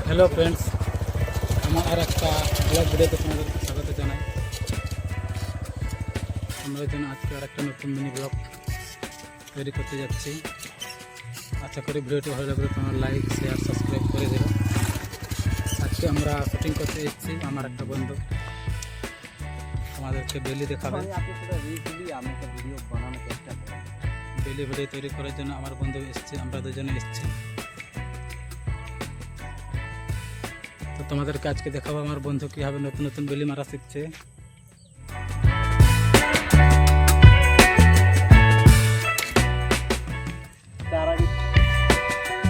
Hello friends আমার আর একটা blog ভিডিওতে তোমাদেরকে স্বাগত জানাই। আমরা যেন আজকে আর একটা নতুন মিনি ব্লগ তৈরি করতে যাচ্ছি। আশা করি ভিডিওটি ভালো লাগলে তোমরা লাইক শেয়ার সাবস্ক্রাইব করে দেবে। আজকে আমরা শুটিং করতে এসেছি, আমার একটা বন্ধু আমাদেরকে বেলি দেখাবে। বেলি ভিডিও তৈরি করার জন্য আমার বন্ধু এসেছে, আমরা দুজনে এসেছি। তো তোমাদেরকে আজকে দেখাবো আমার বন্ধু কীভাবে নতুন নতুন বেলি মারা শিখছে।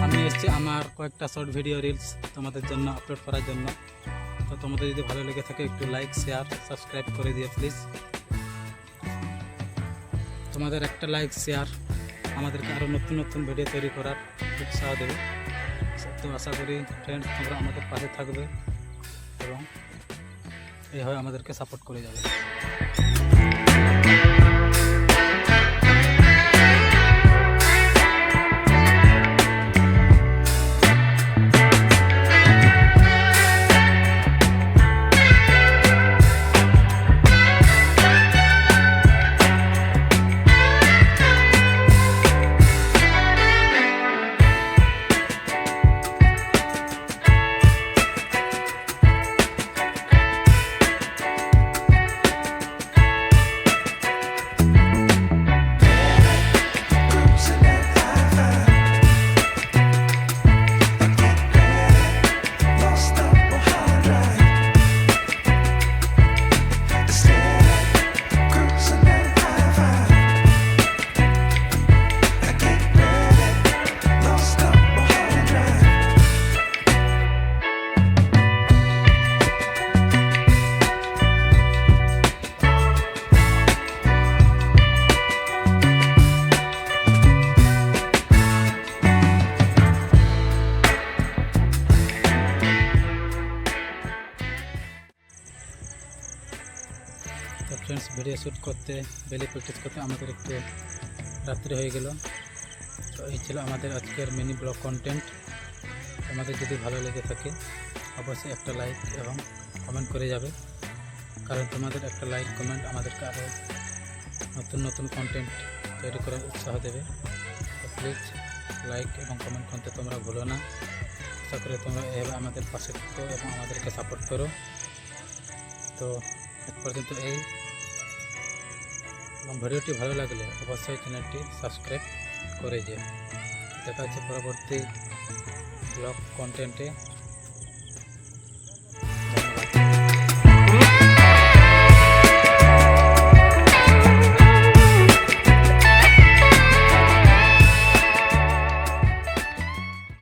আমি এসেছি আমার কয়েকটা শর্ট ভিডিও রিলস তোমাদের জন্য আপলোড করার জন্য। তো তোমাদের যদি ভালো লেগে থাকে একটু লাইক শেয়ার সাবস্ক্রাইব করে দিও প্লিজ। তোমাদের একটা লাইক শেয়ার আমাদেরকে আরও নতুন নতুন ভিডিও তৈরি করার উৎসাহ দেবে। তো আশা করি ফ্রেন্ডস তোমরা আমাদের পাশে থাকবে এবং এইভাবে আমাদেরকে সাপোর্ট করে যাবে। তো ফ্রেন্ডস ভিডিও শ্যুট করতে বেলি প্র্যাকটিস করতে আমাদের একটু রাত্রি হয়ে গেল। তো এই ছিল আমাদের আজকের মিনি ব্লগ কন্টেন্ট। আমাদের যদি ভালো লেগে থাকে অবশ্যই একটা লাইক এবং কমেন্ট করে যাবে, কারণ তোমাদের একটা লাইক কমেন্ট আমাদেরকে আরও নতুন নতুন কন্টেন্ট তৈরি করার উৎসাহ দেবে। তো প্লিজ লাইক এবং কমেন্ট করতে তোমরা ভুলো না। আশা করি তোমরা এভাবে আমাদের পাশে থাকো এবং আমাদেরকে সাপোর্ট করো। তো আজ পর্যন্ত এই, এবং ভিডিওটি ভালো লাগলে অবশ্যই চ্যানেলটি সাবস্ক্রাইব করে দিও। দেখা হচ্ছে পরবর্তী ব্লগ কন্টেন্টে।